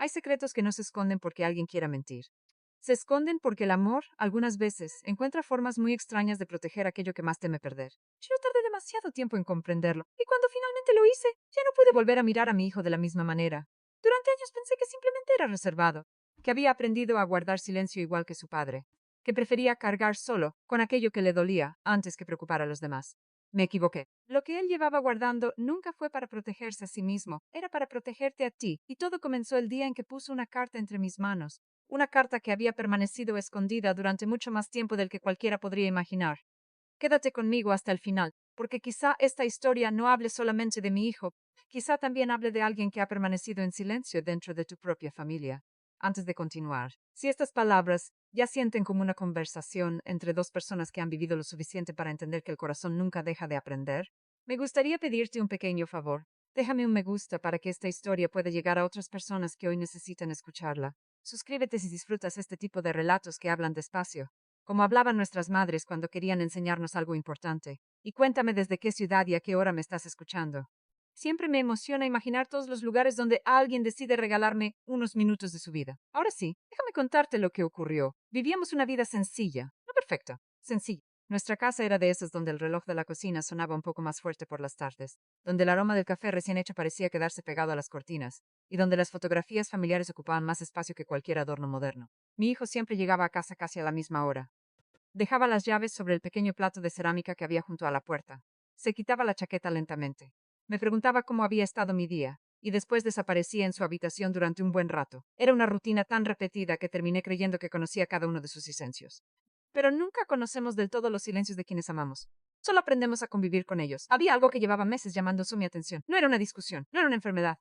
Hay secretos que no se esconden porque alguien quiera mentir. Se esconden porque el amor, algunas veces, encuentra formas muy extrañas de proteger aquello que más teme perder. Yo tardé demasiado tiempo en comprenderlo, y cuando finalmente lo hice, ya no pude volver a mirar a mi hijo de la misma manera. Durante años pensé que simplemente era reservado, que había aprendido a guardar silencio igual que su padre, que prefería cargar solo con aquello que le dolía antes que preocupar a los demás. Me equivoqué. Lo que él llevaba guardando nunca fue para protegerse a sí mismo, era para protegerte a ti, y todo comenzó el día en que puso una carta entre mis manos, una carta que había permanecido escondida durante mucho más tiempo del que cualquiera podría imaginar. Quédate conmigo hasta el final, porque quizá esta historia no hable solamente de mi hijo, quizá también hable de alguien que ha permanecido en silencio dentro de tu propia familia. Antes de continuar, si estas palabras ya sienten como una conversación entre dos personas que han vivido lo suficiente para entender que el corazón nunca deja de aprender, me gustaría pedirte un pequeño favor. Déjame un me gusta para que esta historia pueda llegar a otras personas que hoy necesitan escucharla. Suscríbete si disfrutas este tipo de relatos que hablan despacio, como hablaban nuestras madres cuando querían enseñarnos algo importante. Y cuéntame desde qué ciudad y a qué hora me estás escuchando. Siempre me emociona imaginar todos los lugares donde alguien decide regalarme unos minutos de su vida. Ahora sí, déjame contarte lo que ocurrió. Vivíamos una vida sencilla, no perfecta, sencilla. Nuestra casa era de esas donde el reloj de la cocina sonaba un poco más fuerte por las tardes, donde el aroma del café recién hecho parecía quedarse pegado a las cortinas, y donde las fotografías familiares ocupaban más espacio que cualquier adorno moderno. Mi hijo siempre llegaba a casa casi a la misma hora. Dejaba las llaves sobre el pequeño plato de cerámica que había junto a la puerta. Se quitaba la chaqueta lentamente. Me preguntaba cómo había estado mi día, y después desaparecía en su habitación durante un buen rato. Era una rutina tan repetida que terminé creyendo que conocía cada uno de sus silencios. Pero nunca conocemos del todo los silencios de quienes amamos. Solo aprendemos a convivir con ellos. Había algo que llevaba meses llamando mi atención. No era una discusión, no era una enfermedad.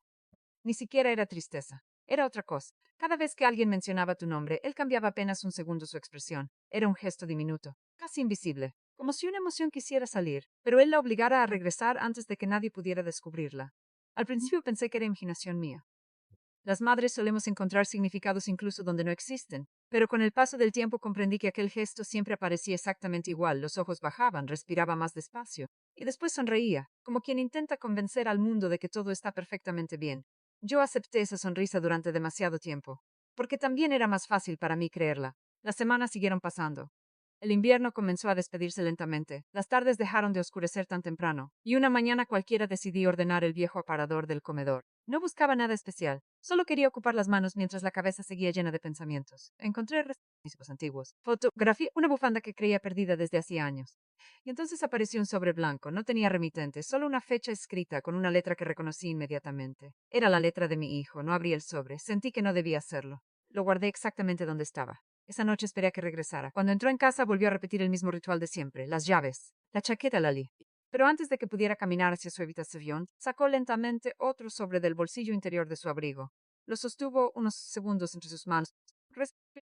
Ni siquiera era tristeza. Era otra cosa. Cada vez que alguien mencionaba tu nombre, él cambiaba apenas un segundo su expresión. Era un gesto diminuto, casi invisible, como si una emoción quisiera salir, pero él la obligara a regresar antes de que nadie pudiera descubrirla. Al principio pensé que era imaginación mía. Las madres solemos encontrar significados incluso donde no existen, pero con el paso del tiempo comprendí que aquel gesto siempre aparecía exactamente igual. Los ojos bajaban, respiraba más despacio, y después sonreía, como quien intenta convencer al mundo de que todo está perfectamente bien. Yo acepté esa sonrisa durante demasiado tiempo, porque también era más fácil para mí creerla. Las semanas siguieron pasando. El invierno comenzó a despedirse lentamente, las tardes dejaron de oscurecer tan temprano, y una mañana cualquiera decidí ordenar el viejo aparador del comedor. No buscaba nada especial, solo quería ocupar las manos mientras la cabeza seguía llena de pensamientos. Encontré restos antiguos, fotografía, una bufanda que creía perdida desde hacía años. Y entonces apareció un sobre blanco, no tenía remitente, solo una fecha escrita con una letra que reconocí inmediatamente. Era la letra de mi hijo, no abrí el sobre, sentí que no debía hacerlo. Lo guardé exactamente donde estaba. Esa noche esperé a que regresara. Cuando entró en casa volvió a repetir el mismo ritual de siempre, las llaves, la chaqueta Lali. Pero antes de que pudiera caminar hacia su habitación, sacó lentamente otro sobre del bolsillo interior de su abrigo. Lo sostuvo unos segundos entre sus manos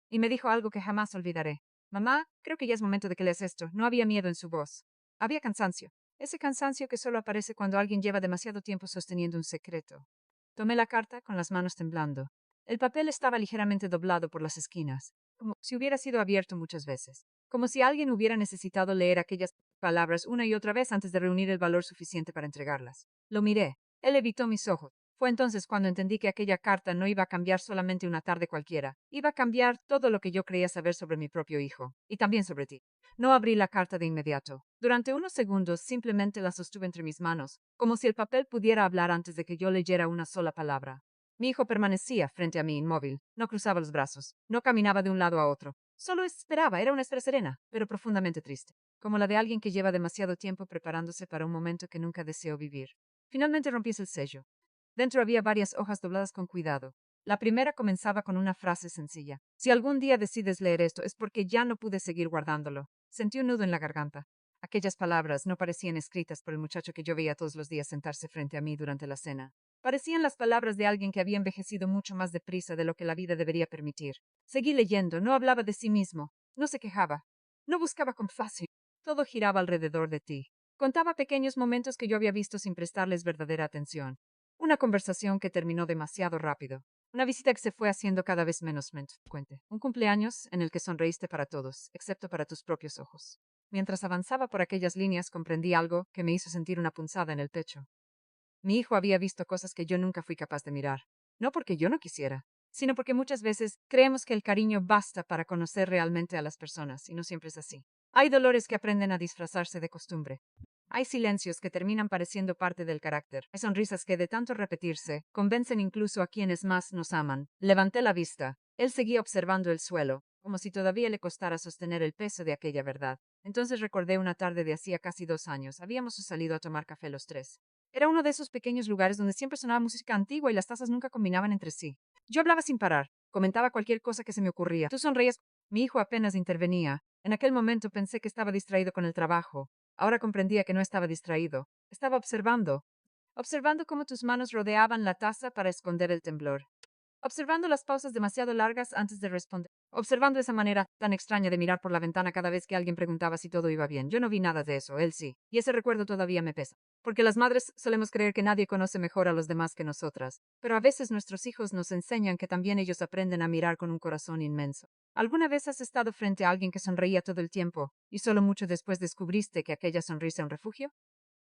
y me dijo algo que jamás olvidaré. Mamá, creo que ya es momento de que leas esto. No había miedo en su voz. Había cansancio. Ese cansancio que solo aparece cuando alguien lleva demasiado tiempo sosteniendo un secreto. Tomé la carta con las manos temblando. El papel estaba ligeramente doblado por las esquinas, como si hubiera sido abierto muchas veces, como si alguien hubiera necesitado leer aquellas palabras una y otra vez antes de reunir el valor suficiente para entregarlas. Lo miré. Él evitó mis ojos. Fue entonces cuando entendí que aquella carta no iba a cambiar solamente una tarde cualquiera, iba a cambiar todo lo que yo creía saber sobre mi propio hijo, y también sobre ti. No abrí la carta de inmediato. Durante unos segundos simplemente la sostuve entre mis manos, como si el papel pudiera hablar antes de que yo leyera una sola palabra. Mi hijo permanecía frente a mí inmóvil, no cruzaba los brazos, no caminaba de un lado a otro. Solo esperaba, era una espera serena, pero profundamente triste, como la de alguien que lleva demasiado tiempo preparándose para un momento que nunca deseó vivir. Finalmente rompí el sello. Dentro había varias hojas dobladas con cuidado. La primera comenzaba con una frase sencilla. Si algún día decides leer esto es porque ya no pude seguir guardándolo. Sentí un nudo en la garganta. Aquellas palabras no parecían escritas por el muchacho que yo veía todos los días sentarse frente a mí durante la cena. Parecían las palabras de alguien que había envejecido mucho más deprisa de lo que la vida debería permitir. Seguí leyendo, no hablaba de sí mismo, no se quejaba, no buscaba compasión. Todo giraba alrededor de ti. Contaba pequeños momentos que yo había visto sin prestarles verdadera atención. Una conversación que terminó demasiado rápido. Una visita que se fue haciendo cada vez menos frecuente. Un cumpleaños en el que sonreíste para todos, excepto para tus propios ojos. Mientras avanzaba por aquellas líneas comprendí algo que me hizo sentir una punzada en el pecho. Mi hijo había visto cosas que yo nunca fui capaz de mirar. No porque yo no quisiera, sino porque muchas veces creemos que el cariño basta para conocer realmente a las personas, y no siempre es así. Hay dolores que aprenden a disfrazarse de costumbre. Hay silencios que terminan pareciendo parte del carácter. Hay sonrisas que de tanto repetirse, convencen incluso a quienes más nos aman. Levanté la vista. Él seguía observando el suelo, como si todavía le costara sostener el peso de aquella verdad. Entonces recordé una tarde de hacía casi 2 años. Habíamos salido a tomar café los tres. Era uno de esos pequeños lugares donde siempre sonaba música antigua y las tazas nunca combinaban entre sí. Yo hablaba sin parar, comentaba cualquier cosa que se me ocurría. Tú sonreías. Mi hijo apenas intervenía. En aquel momento pensé que estaba distraído con el trabajo. Ahora comprendía que no estaba distraído. Estaba observando. Observando cómo tus manos rodeaban la taza para esconder el temblor. Observando las pausas demasiado largas antes de responder. Observando esa manera tan extraña de mirar por la ventana cada vez que alguien preguntaba si todo iba bien. Yo no vi nada de eso, él sí. Y ese recuerdo todavía me pesa. Porque las madres solemos creer que nadie conoce mejor a los demás que nosotras. Pero a veces nuestros hijos nos enseñan que también ellos aprenden a mirar con un corazón inmenso. ¿Alguna vez has estado frente a alguien que sonreía todo el tiempo y solo mucho después descubriste que aquella sonrisa es un refugio?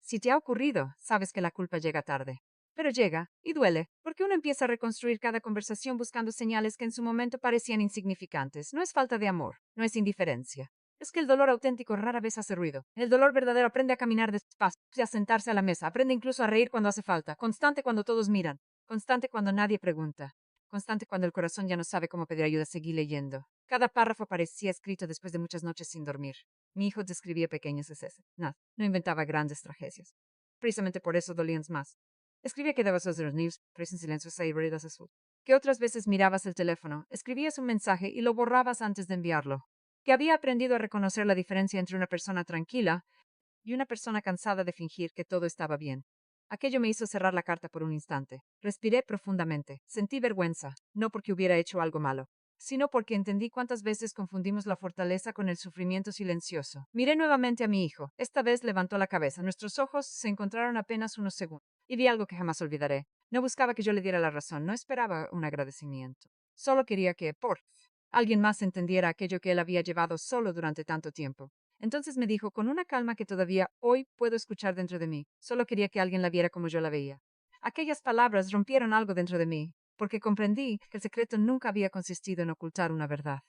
Si te ha ocurrido, sabes que la culpa llega tarde. Pero llega, y duele, porque uno empieza a reconstruir cada conversación buscando señales que en su momento parecían insignificantes. No es falta de amor, no es indiferencia. Es que el dolor auténtico rara vez hace ruido. El dolor verdadero aprende a caminar despacio, a sentarse a la mesa, aprende incluso a reír cuando hace falta, constante cuando todos miran, constante cuando nadie pregunta, constante cuando el corazón ya no sabe cómo pedir ayuda. Seguí leyendo. Cada párrafo parecía escrito después de muchas noches sin dormir. Mi hijo describía pequeños excesos. Nada, no inventaba grandes tragedias. Precisamente por eso dolían más. Escribía que dabas los news, pero en silencio y heridas azul. Que otras veces mirabas el teléfono, escribías un mensaje y lo borrabas antes de enviarlo. Que había aprendido a reconocer la diferencia entre una persona tranquila y una persona cansada de fingir que todo estaba bien. Aquello me hizo cerrar la carta por un instante. Respiré profundamente. Sentí vergüenza, no porque hubiera hecho algo malo, sino porque entendí cuántas veces confundimos la fortaleza con el sufrimiento silencioso. Miré nuevamente a mi hijo. Esta vez levantó la cabeza. Nuestros ojos se encontraron apenas unos segundos. Y vi algo que jamás olvidaré. No buscaba que yo le diera la razón, no esperaba un agradecimiento. Solo quería que, por alguien más entendiera aquello que él había llevado solo durante tanto tiempo. Entonces me dijo con una calma que todavía hoy puedo escuchar dentro de mí. Solo quería que alguien la viera como yo la veía. Aquellas palabras rompieron algo dentro de mí, porque comprendí que el secreto nunca había consistido en ocultar una verdad.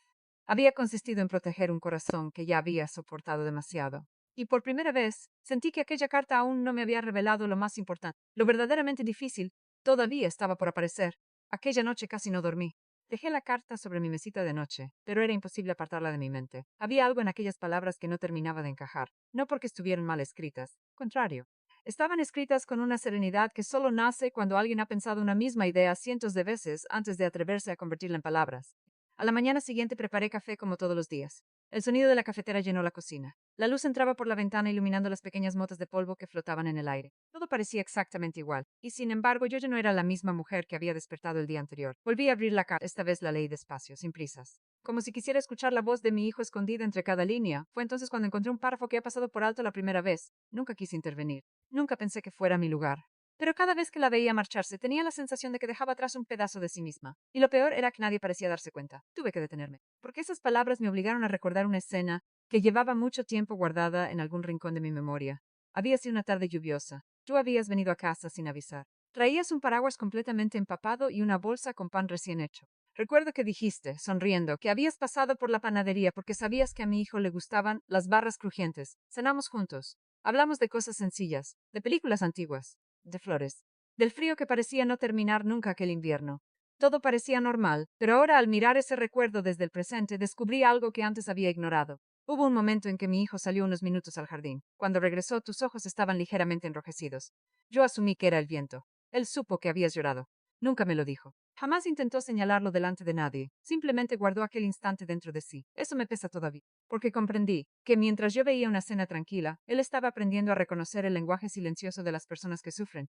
Había consistido en proteger un corazón que ya había soportado demasiado. Y por primera vez sentí que aquella carta aún no me había revelado lo más importante. Lo verdaderamente difícil todavía estaba por aparecer. Aquella noche casi no dormí. Dejé la carta sobre mi mesita de noche, pero era imposible apartarla de mi mente. Había algo en aquellas palabras que no terminaba de encajar, no porque estuvieran mal escritas, contrario. Estaban escritas con una serenidad que solo nace cuando alguien ha pensado una misma idea cientos de veces antes de atreverse a convertirla en palabras. A la mañana siguiente preparé café como todos los días. El sonido de la cafetera llenó la cocina. La luz entraba por la ventana iluminando las pequeñas motas de polvo que flotaban en el aire. Todo parecía exactamente igual, y sin embargo yo ya no era la misma mujer que había despertado el día anterior. Volví a abrir la carta, esta vez la leí despacio, sin prisas. Como si quisiera escuchar la voz de mi hijo escondida entre cada línea. Fue entonces cuando encontré un párrafo que había pasado por alto la primera vez. Nunca quise intervenir. Nunca pensé que fuera mi lugar. Pero cada vez que la veía marcharse, tenía la sensación de que dejaba atrás un pedazo de sí misma. Y lo peor era que nadie parecía darse cuenta. Tuve que detenerme, porque esas palabras me obligaron a recordar una escena que llevaba mucho tiempo guardada en algún rincón de mi memoria. Había sido una tarde lluviosa. Tú habías venido a casa sin avisar. Traías un paraguas completamente empapado y una bolsa con pan recién hecho. Recuerdo que dijiste, sonriendo, que habías pasado por la panadería porque sabías que a mi hijo le gustaban las barras crujientes. Cenamos juntos. Hablamos de cosas sencillas, de películas antiguas, de flores, del frío que parecía no terminar nunca aquel invierno. Todo parecía normal, pero ahora al mirar ese recuerdo desde el presente descubrí algo que antes había ignorado. Hubo un momento en que mi hijo salió unos minutos al jardín. Cuando regresó, tus ojos estaban ligeramente enrojecidos. Yo asumí que era el viento. Él supo que habías llorado. Nunca me lo dijo. Jamás intentó señalarlo delante de nadie. Simplemente guardó aquel instante dentro de sí. Eso me pesa todavía, porque comprendí que mientras yo veía una cena tranquila, él estaba aprendiendo a reconocer el lenguaje silencioso de las personas que sufren.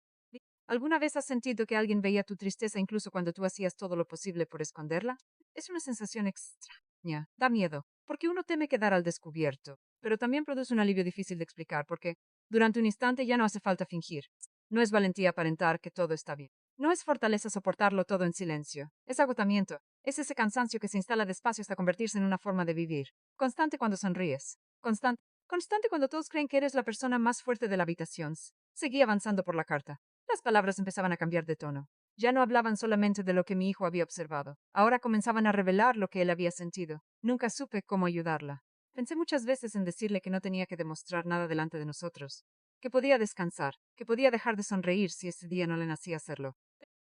¿Alguna vez has sentido que alguien veía tu tristeza incluso cuando tú hacías todo lo posible por esconderla? Es una sensación extraña. Da miedo, porque uno teme quedar al descubierto, pero también produce un alivio difícil de explicar, porque durante un instante ya no hace falta fingir. No es valentía aparentar que todo está bien. No es fortaleza soportarlo todo en silencio. Es agotamiento. Es ese cansancio que se instala despacio hasta convertirse en una forma de vivir. Constante cuando sonríes. Constante cuando todos creen que eres la persona más fuerte de la habitación. Seguí avanzando por la carta. Las palabras empezaban a cambiar de tono. Ya no hablaban solamente de lo que mi hijo había observado. Ahora comenzaban a revelar lo que él había sentido. Nunca supe cómo ayudarla. Pensé muchas veces en decirle que no tenía que demostrar nada delante de nosotros, que podía descansar, que podía dejar de sonreír si ese día no le nacía hacerlo.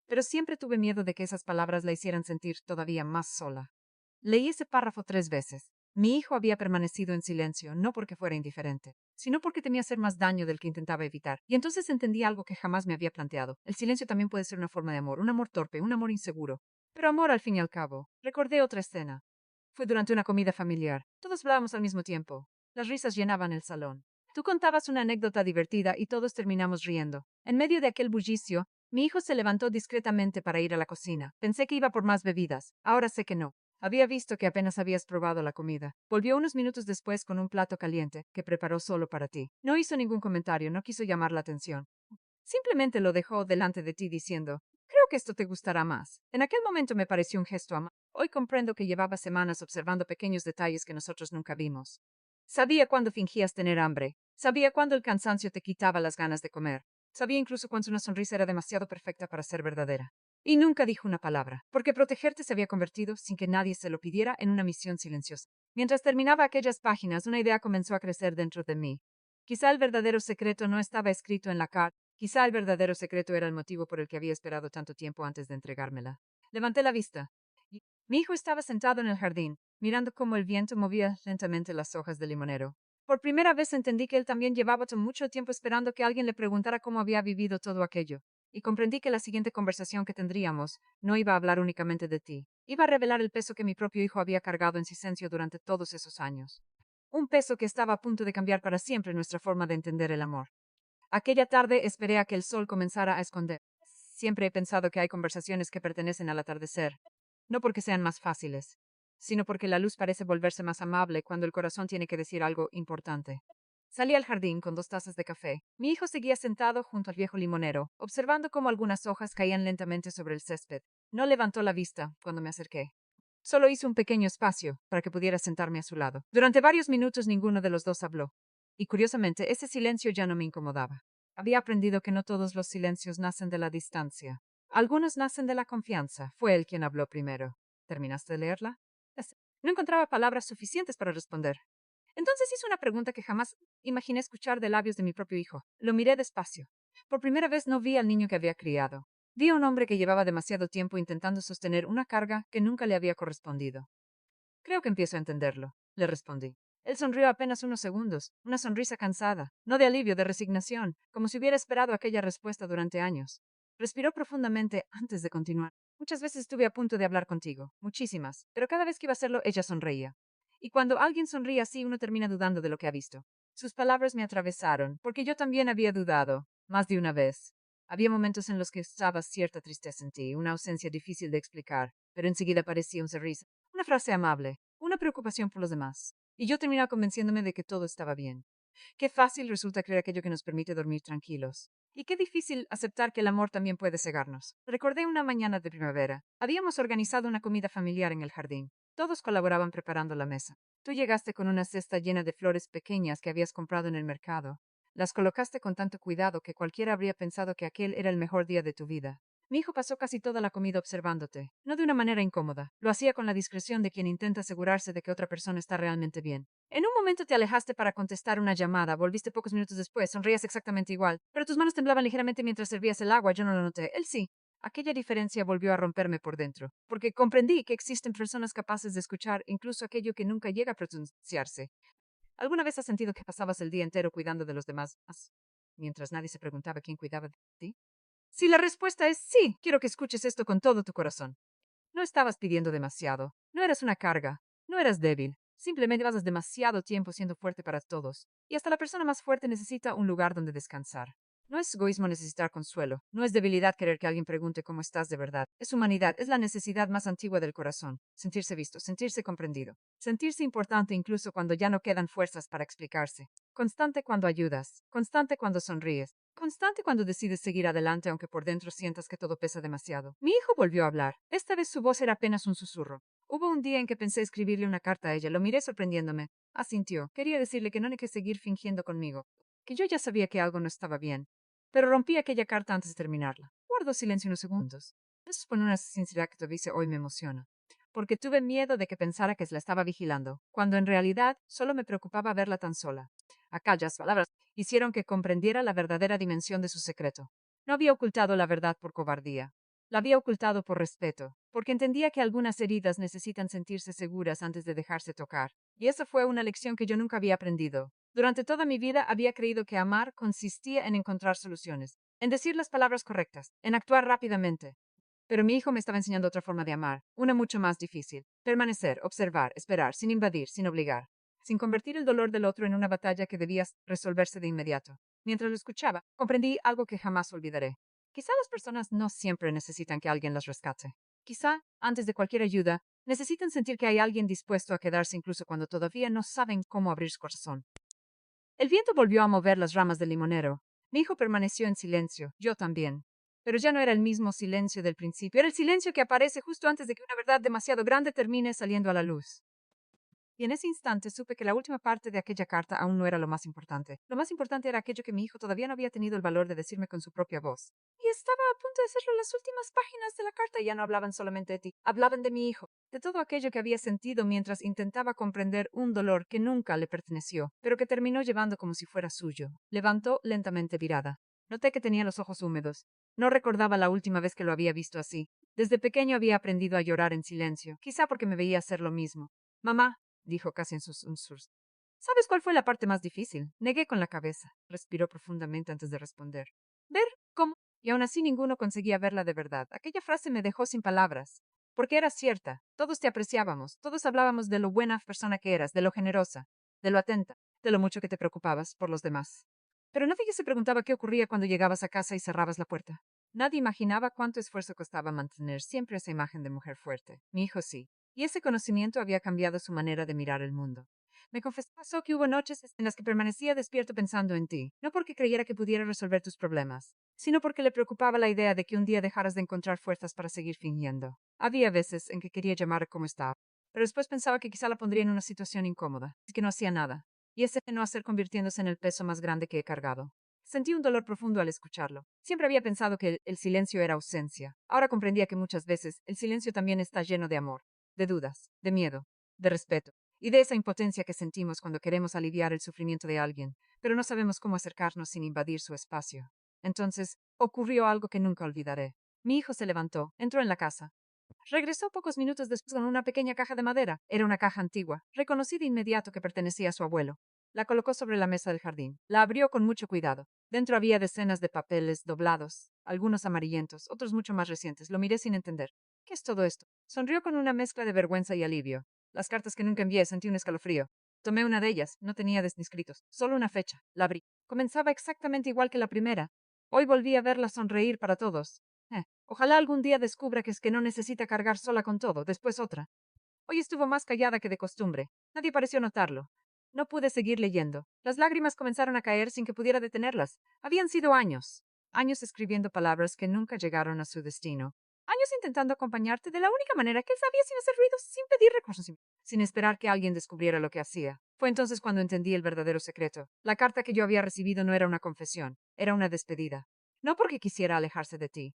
Pero siempre tuve miedo de que esas palabras la hicieran sentir todavía más sola. Leí ese párrafo 3 veces. Mi hijo había permanecido en silencio, no porque fuera indiferente, sino porque temía hacer más daño del que intentaba evitar. Y entonces entendí algo que jamás me había planteado. El silencio también puede ser una forma de amor, un amor torpe, un amor inseguro. Pero amor al fin y al cabo. Recordé otra escena. Fue durante una comida familiar. Todos hablábamos al mismo tiempo. Las risas llenaban el salón. Tú contabas una anécdota divertida y todos terminamos riendo. En medio de aquel bullicio, mi hijo se levantó discretamente para ir a la cocina. Pensé que iba por más bebidas. Ahora sé que no. Había visto que apenas habías probado la comida. Volvió unos minutos después con un plato caliente que preparó solo para ti. No hizo ningún comentario, no quiso llamar la atención. Simplemente lo dejó delante de ti diciendo, creo que esto te gustará más. En aquel momento me pareció un gesto amable. Hoy comprendo que llevaba semanas observando pequeños detalles que nosotros nunca vimos. Sabía cuándo fingías tener hambre. Sabía cuándo el cansancio te quitaba las ganas de comer. Sabía incluso cuando una sonrisa era demasiado perfecta para ser verdadera. Y nunca dijo una palabra, porque protegerte se había convertido, sin que nadie se lo pidiera, en una misión silenciosa. Mientras terminaba aquellas páginas, una idea comenzó a crecer dentro de mí. Quizá el verdadero secreto no estaba escrito en la carta. Quizá el verdadero secreto era el motivo por el que había esperado tanto tiempo antes de entregármela. Levanté la vista. Mi hijo estaba sentado en el jardín, mirando cómo el viento movía lentamente las hojas del limonero. Por primera vez entendí que él también llevaba mucho tiempo esperando que alguien le preguntara cómo había vivido todo aquello. Y comprendí que la siguiente conversación que tendríamos no iba a hablar únicamente de ti. Iba a revelar el peso que mi propio hijo había cargado en silencio durante todos esos años. Un peso que estaba a punto de cambiar para siempre nuestra forma de entender el amor. Aquella tarde esperé a que el sol comenzara a esconder. Siempre he pensado que hay conversaciones que pertenecen al atardecer, no porque sean más fáciles, sino porque la luz parece volverse más amable cuando el corazón tiene que decir algo importante. Salí al jardín con 2 tazas de café. Mi hijo seguía sentado junto al viejo limonero, observando cómo algunas hojas caían lentamente sobre el césped. No levantó la vista cuando me acerqué. Solo hizo un pequeño espacio para que pudiera sentarme a su lado. Durante varios minutos ninguno de los dos habló. Y curiosamente, ese silencio ya no me incomodaba. Había aprendido que no todos los silencios nacen de la distancia. Algunos nacen de la confianza. Fue él quien habló primero. ¿Terminaste de leerla? No encontraba palabras suficientes para responder. Entonces hice una pregunta que jamás imaginé escuchar de labios de mi propio hijo. Lo miré despacio. Por primera vez no vi al niño que había criado. Vi a un hombre que llevaba demasiado tiempo intentando sostener una carga que nunca le había correspondido. Creo que empiezo a entenderlo, le respondí. Él sonrió apenas unos segundos, una sonrisa cansada, no de alivio, de resignación, como si hubiera esperado aquella respuesta durante años. Respiró profundamente antes de continuar. Muchas veces estuve a punto de hablar contigo, muchísimas, pero cada vez que iba a hacerlo, ella sonreía. Y cuando alguien sonríe así, uno termina dudando de lo que ha visto. Sus palabras me atravesaron, porque yo también había dudado, más de una vez. Había momentos en los que estaba cierta tristeza en ti, una ausencia difícil de explicar, pero enseguida aparecía un sonrisa, una frase amable, una preocupación por los demás. Y yo terminaba convenciéndome de que todo estaba bien. Qué fácil resulta creer aquello que nos permite dormir tranquilos. Y qué difícil aceptar que el amor también puede cegarnos. Recordé una mañana de primavera. Habíamos organizado una comida familiar en el jardín. Todos colaboraban preparando la mesa. Tú llegaste con una cesta llena de flores pequeñas que habías comprado en el mercado. Las colocaste con tanto cuidado que cualquiera habría pensado que aquel era el mejor día de tu vida. Mi hijo pasó casi toda la comida observándote, no de una manera incómoda. Lo hacía con la discreción de quien intenta asegurarse de que otra persona está realmente bien. En un momento te alejaste para contestar una llamada, volviste pocos minutos después, sonrías exactamente igual, pero tus manos temblaban ligeramente mientras servías el agua, yo no lo noté. Él sí. Aquella diferencia volvió a romperme por dentro, porque comprendí que existen personas capaces de escuchar incluso aquello que nunca llega a pronunciarse. ¿Alguna vez has sentido que pasabas el día entero cuidando de los demás, mientras nadie se preguntaba quién cuidaba de ti? Si la respuesta es sí, quiero que escuches esto con todo tu corazón. No estabas pidiendo demasiado, no eras una carga, no eras débil, simplemente llevabas demasiado tiempo siendo fuerte para todos, y hasta la persona más fuerte necesita un lugar donde descansar. No es egoísmo necesitar consuelo, no es debilidad querer que alguien pregunte cómo estás de verdad, es humanidad, es la necesidad más antigua del corazón, sentirse visto, sentirse comprendido, sentirse importante incluso cuando ya no quedan fuerzas para explicarse, constante cuando ayudas, constante cuando sonríes, constante cuando decides seguir adelante aunque por dentro sientas que todo pesa demasiado. Mi hijo volvió a hablar. Esta vez su voz era apenas un susurro. Hubo un día en que pensé escribirle una carta a ella. Lo miré sorprendiéndome. Asintió. Quería decirle que no hay que seguir fingiendo conmigo, que yo ya sabía que algo no estaba bien. Pero rompí aquella carta antes de terminarla. guardó silencio unos segundos. Eso con una sinceridad que te dice hoy me emociona. Porque tuve miedo de que pensara que la estaba vigilando, cuando en realidad solo me preocupaba verla tan sola. Aquellas palabras hicieron que comprendiera la verdadera dimensión de su secreto. No había ocultado la verdad por cobardía. La había ocultado por respeto, porque entendía que algunas heridas necesitan sentirse seguras antes de dejarse tocar. Y esa fue una lección que yo nunca había aprendido. Durante toda mi vida había creído que amar consistía en encontrar soluciones, en decir las palabras correctas, en actuar rápidamente. Pero mi hijo me estaba enseñando otra forma de amar, una mucho más difícil. Permanecer, observar, esperar, sin invadir, sin obligar, sin convertir el dolor del otro en una batalla que debía resolverse de inmediato. Mientras lo escuchaba, comprendí algo que jamás olvidaré. Quizá las personas no siempre necesitan que alguien las rescate. Quizá, antes de cualquier ayuda, necesitan sentir que hay alguien dispuesto a quedarse incluso cuando todavía no saben cómo abrir su corazón. El viento volvió a mover las ramas del limonero. Mi hijo permaneció en silencio, yo también. Pero ya no era el mismo silencio del principio, era el silencio que aparece justo antes de que una verdad demasiado grande termine saliendo a la luz. Y en ese instante supe que la última parte de aquella carta aún no era lo más importante. Lo más importante era aquello que mi hijo todavía no había tenido el valor de decirme con su propia voz. Y estaba a punto de hacerlo. Las últimas páginas de la carta ya no hablaban solamente de ti, hablaban de mi hijo, de todo aquello que había sentido mientras intentaba comprender un dolor que nunca le perteneció, pero que terminó llevando como si fuera suyo. Levantó lentamente virada. Noté que tenía los ojos húmedos. No recordaba la última vez que lo había visto así. Desde pequeño había aprendido a llorar en silencio, quizá porque me veía hacer lo mismo. Mamá, dijo casi en sus susurros. ¿Sabes cuál fue la parte más difícil? Negué con la cabeza. Respiró profundamente antes de responder. ¿Ver cómo? Y aún así ninguno conseguía verla de verdad. Aquella frase me dejó sin palabras. Porque era cierta. Todos te apreciábamos. Todos hablábamos de lo buena persona que eras, de lo generosa, de lo atenta, de lo mucho que te preocupabas por los demás. Pero nadie se preguntaba qué ocurría cuando llegabas a casa y cerrabas la puerta. Nadie imaginaba cuánto esfuerzo costaba mantener siempre esa imagen de mujer fuerte. Mi hijo sí. Y ese conocimiento había cambiado su manera de mirar el mundo. Me confesó que hubo noches en las que permanecía despierto pensando en ti, no porque creyera que pudiera resolver tus problemas, sino porque le preocupaba la idea de que un día dejaras de encontrar fuerzas para seguir fingiendo. Había veces en que quería llamar como estaba, pero después pensaba que quizá la pondría en una situación incómoda, y que no hacía nada, y ese no hacer convirtiéndose en el peso más grande que he cargado. Sentí un dolor profundo al escucharlo. Siempre había pensado que el silencio era ausencia. Ahora comprendía que muchas veces el silencio también está lleno de amor, de dudas, de miedo, de respeto, y de esa impotencia que sentimos cuando queremos aliviar el sufrimiento de alguien, pero no sabemos cómo acercarnos sin invadir su espacio. Entonces, ocurrió algo que nunca olvidaré. Mi hijo se levantó, entró en la casa. Regresó pocos minutos después con una pequeña caja de madera. Era una caja antigua. Reconocí de inmediato que pertenecía a su abuelo. La colocó sobre la mesa del jardín. La abrió con mucho cuidado. Dentro había decenas de papeles doblados, algunos amarillentos, otros mucho más recientes. Lo miré sin entender. ¿Qué es todo esto? Sonrió con una mezcla de vergüenza y alivio. Las cartas que nunca envié, sentí un escalofrío. Tomé una de ellas, no tenía descritos, solo una fecha. La abrí. Comenzaba exactamente igual que la primera. Hoy volví a verla sonreír para todos. Ojalá algún día descubra que es que no necesita cargar sola con todo, después otra. Hoy estuvo más callada que de costumbre. Nadie pareció notarlo. No pude seguir leyendo. Las lágrimas comenzaron a caer sin que pudiera detenerlas. Habían sido años. Años escribiendo palabras que nunca llegaron a su destino. Años intentando acompañarte de la única manera que él sabía sin hacer ruido, sin pedir reconocimiento, sin esperar que alguien descubriera lo que hacía. Fue entonces cuando entendí el verdadero secreto. La carta que yo había recibido no era una confesión, era una despedida. No porque quisiera alejarse de ti,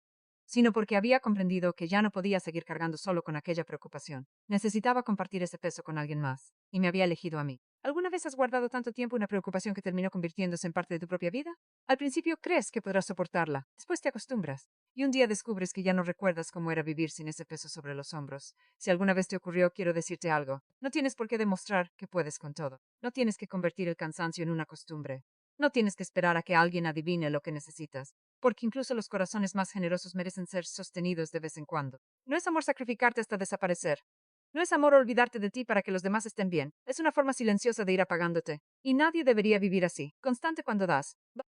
sino porque había comprendido que ya no podía seguir cargando solo con aquella preocupación. Necesitaba compartir ese peso con alguien más, y me había elegido a mí. ¿Alguna vez has guardado tanto tiempo una preocupación que terminó convirtiéndose en parte de tu propia vida? Al principio crees que podrás soportarla, después te acostumbras, y un día descubres que ya no recuerdas cómo era vivir sin ese peso sobre los hombros. Si alguna vez te ocurrió, quiero decirte algo. No tienes por qué demostrar que puedes con todo. No tienes que convertir el cansancio en una costumbre. No tienes que esperar a que alguien adivine lo que necesitas, porque incluso los corazones más generosos merecen ser sostenidos de vez en cuando. No es amor sacrificarte hasta desaparecer. No es amor olvidarte de ti para que los demás estén bien. Es una forma silenciosa de ir apagándote. Y nadie debería vivir así. Constante cuando das.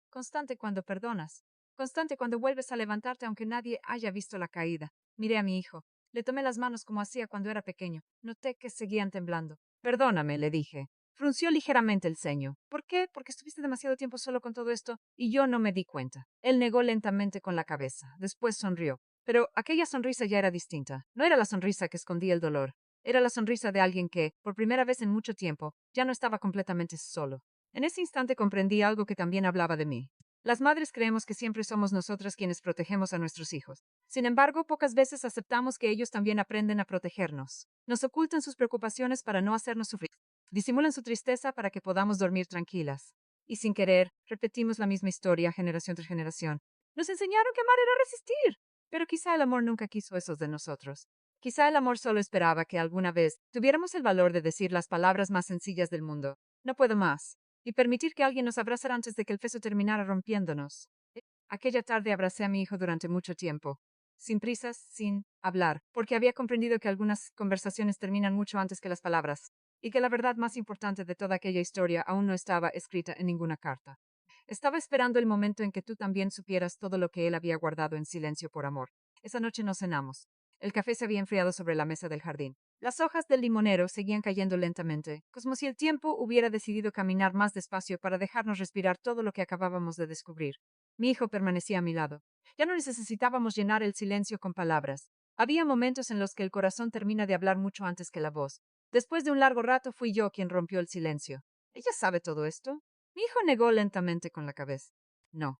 Constante cuando perdonas. Constante cuando vuelves a levantarte aunque nadie haya visto la caída. Miré a mi hijo. Le tomé las manos como hacía cuando era pequeño. Noté que seguían temblando. Perdóname, le dije. Frunció ligeramente el ceño. ¿Por qué? Porque estuviste demasiado tiempo solo con todo esto y yo no me di cuenta. Él negó lentamente con la cabeza. Después sonrió. Pero aquella sonrisa ya era distinta. No era la sonrisa que escondía el dolor. Era la sonrisa de alguien que, por primera vez en mucho tiempo, ya no estaba completamente solo. En ese instante comprendí algo que también hablaba de mí. Las madres creemos que siempre somos nosotras quienes protegemos a nuestros hijos. Sin embargo, pocas veces aceptamos que ellos también aprenden a protegernos. Nos ocultan sus preocupaciones para no hacernos sufrir. Disimulan su tristeza para que podamos dormir tranquilas. Y sin querer, repetimos la misma historia generación tras generación. Nos enseñaron que amar era resistir. Pero quizá el amor nunca quiso eso de nosotros. Quizá el amor solo esperaba que alguna vez tuviéramos el valor de decir las palabras más sencillas del mundo. No puedo más. Y permitir que alguien nos abrazara antes de que el peso terminara rompiéndonos. Aquella tarde abracé a mi hijo durante mucho tiempo. Sin prisas, sin hablar, porque había comprendido que algunas conversaciones terminan mucho antes que las palabras, y que la verdad más importante de toda aquella historia aún no estaba escrita en ninguna carta. Estaba esperando el momento en que tú también supieras todo lo que él había guardado en silencio por amor. Esa noche no cenamos. El café se había enfriado sobre la mesa del jardín. Las hojas del limonero seguían cayendo lentamente, como si el tiempo hubiera decidido caminar más despacio para dejarnos respirar todo lo que acabábamos de descubrir. Mi hijo permanecía a mi lado. Ya no necesitábamos llenar el silencio con palabras. Había momentos en los que el corazón termina de hablar mucho antes que la voz. Después de un largo rato fui yo quien rompió el silencio. ¿Ella sabe todo esto? Mi hijo negó lentamente con la cabeza. No.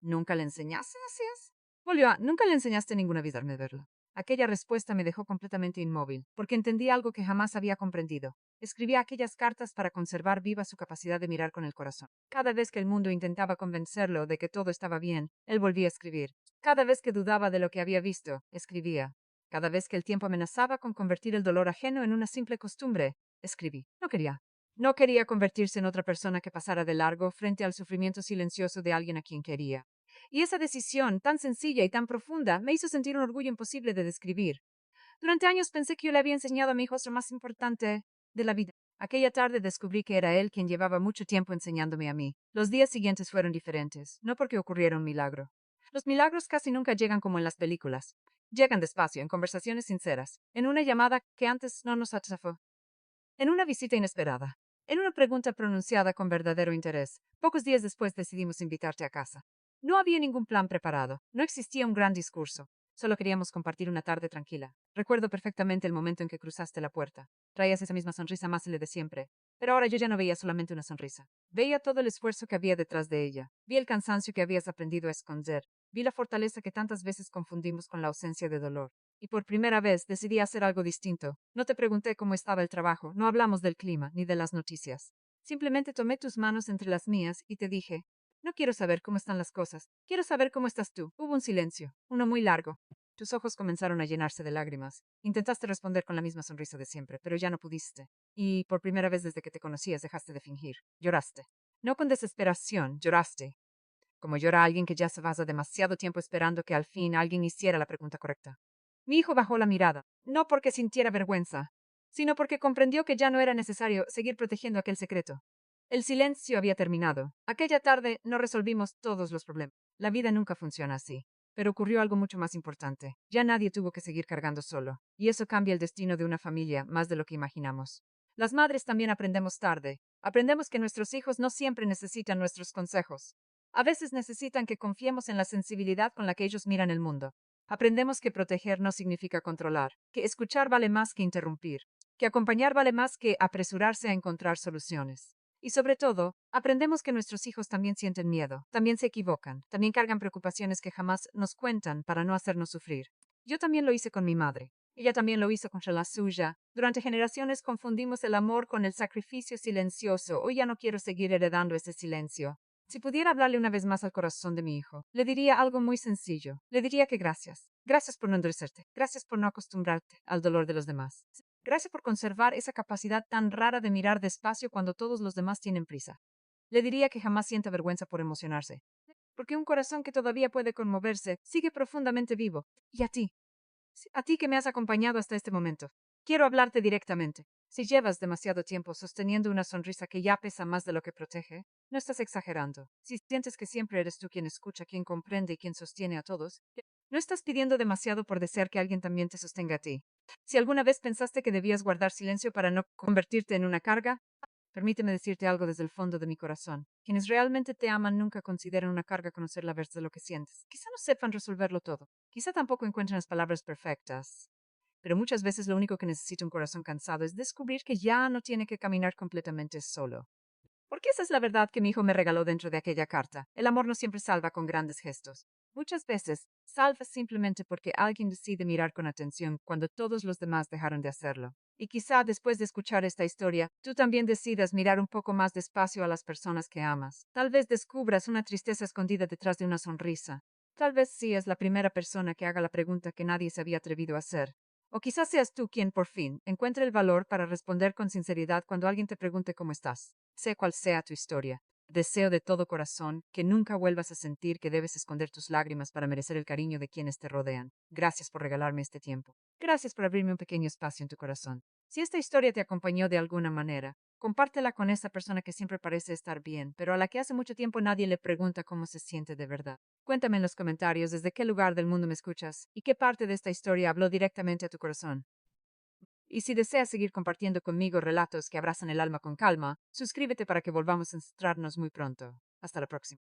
¿Nunca le enseñaste así es? Volvió a, nunca le enseñaste ninguna vez a verlo. Aquella respuesta me dejó completamente inmóvil, porque entendí algo que jamás había comprendido. Escribía aquellas cartas para conservar viva su capacidad de mirar con el corazón. Cada vez que el mundo intentaba convencerlo de que todo estaba bien, él volvía a escribir. Cada vez que dudaba de lo que había visto, escribía. Cada vez que el tiempo amenazaba con convertir el dolor ajeno en una simple costumbre, escribí. No quería. No quería convertirse en otra persona que pasara de largo frente al sufrimiento silencioso de alguien a quien quería. Y esa decisión, tan sencilla y tan profunda, me hizo sentir un orgullo imposible de describir. Durante años pensé que yo le había enseñado a mi hijo lo más importante de la vida. Aquella tarde descubrí que era él quien llevaba mucho tiempo enseñándome a mí. Los días siguientes fueron diferentes, no porque ocurriera un milagro. Los milagros casi nunca llegan como en las películas. Llegan despacio, en conversaciones sinceras, en una llamada que antes no nos atrafó, en una visita inesperada, en una pregunta pronunciada con verdadero interés. Pocos días después decidimos invitarte a casa. No había ningún plan preparado, no existía un gran discurso. Solo queríamos compartir una tarde tranquila. Recuerdo perfectamente el momento en que cruzaste la puerta. Traías esa misma sonrisa amable de siempre. Pero ahora yo ya no veía solamente una sonrisa. Veía todo el esfuerzo que había detrás de ella. Vi el cansancio que habías aprendido a esconder. Vi la fortaleza que tantas veces confundimos con la ausencia de dolor. Y por primera vez decidí hacer algo distinto. No te pregunté cómo estaba el trabajo, no hablamos del clima ni de las noticias. Simplemente tomé tus manos entre las mías y te dije, no quiero saber cómo están las cosas, quiero saber cómo estás tú. Hubo un silencio, uno muy largo. Tus ojos comenzaron a llenarse de lágrimas. Intentaste responder con la misma sonrisa de siempre, pero ya no pudiste. Y por primera vez desde que te conocías dejaste de fingir. Lloraste. No con desesperación, lloraste. Como llora alguien que ya se pasa demasiado tiempo esperando que al fin alguien hiciera la pregunta correcta. Mi hijo bajó la mirada, no porque sintiera vergüenza, sino porque comprendió que ya no era necesario seguir protegiendo aquel secreto. El silencio había terminado. Aquella tarde no resolvimos todos los problemas. La vida nunca funciona así. Pero ocurrió algo mucho más importante. Ya nadie tuvo que seguir cargando solo. Y eso cambia el destino de una familia más de lo que imaginamos. Las madres también aprendemos tarde. Aprendemos que nuestros hijos no siempre necesitan nuestros consejos. A veces necesitan que confiemos en la sensibilidad con la que ellos miran el mundo. Aprendemos que proteger no significa controlar, que escuchar vale más que interrumpir, que acompañar vale más que apresurarse a encontrar soluciones. Y sobre todo, aprendemos que nuestros hijos también sienten miedo, también se equivocan, también cargan preocupaciones que jamás nos cuentan para no hacernos sufrir. Yo también lo hice con mi madre. Ella también lo hizo con la suya. Durante generaciones confundimos el amor con el sacrificio silencioso. Hoy ya no quiero seguir heredando ese silencio. Si pudiera hablarle una vez más al corazón de mi hijo, le diría algo muy sencillo. Le diría que gracias. Gracias por no endurecerte. Gracias por no acostumbrarte al dolor de los demás. Gracias por conservar esa capacidad tan rara de mirar despacio cuando todos los demás tienen prisa. Le diría que jamás sienta vergüenza por emocionarse, porque un corazón que todavía puede conmoverse sigue profundamente vivo. Y a ti, sí, a ti que me has acompañado hasta este momento, quiero hablarte directamente. Si llevas demasiado tiempo sosteniendo una sonrisa que ya pesa más de lo que protege, no estás exagerando. Si sientes que siempre eres tú quien escucha, quien comprende y quien sostiene a todos, no estás pidiendo demasiado por desear que alguien también te sostenga a ti. Si alguna vez pensaste que debías guardar silencio para no convertirte en una carga, permíteme decirte algo desde el fondo de mi corazón. Quienes realmente te aman nunca consideran una carga conocer la verdad de lo que sientes. Quizá no sepan resolverlo todo. Quizá tampoco encuentren las palabras perfectas. Pero muchas veces lo único que necesita un corazón cansado es descubrir que ya no tiene que caminar completamente solo. Porque esa es la verdad que mi hijo me regaló dentro de aquella carta. El amor no siempre salva con grandes gestos. Muchas veces, salva simplemente porque alguien decide mirar con atención cuando todos los demás dejaron de hacerlo. Y quizá después de escuchar esta historia, tú también decidas mirar un poco más despacio a las personas que amas. Tal vez descubras una tristeza escondida detrás de una sonrisa. Tal vez sí es la primera persona que haga la pregunta que nadie se había atrevido a hacer. O quizás seas tú quien por fin encuentre el valor para responder con sinceridad cuando alguien te pregunte cómo estás. Sea cual sea tu historia, deseo de todo corazón que nunca vuelvas a sentir que debes esconder tus lágrimas para merecer el cariño de quienes te rodean. Gracias por regalarme este tiempo. Gracias por abrirme un pequeño espacio en tu corazón. Si esta historia te acompañó de alguna manera, compártela con esa persona que siempre parece estar bien, pero a la que hace mucho tiempo nadie le pregunta cómo se siente de verdad. Cuéntame en los comentarios desde qué lugar del mundo me escuchas y qué parte de esta historia habló directamente a tu corazón. Y si deseas seguir compartiendo conmigo relatos que abrazan el alma con calma, suscríbete para que volvamos a encontrarnos muy pronto. Hasta la próxima.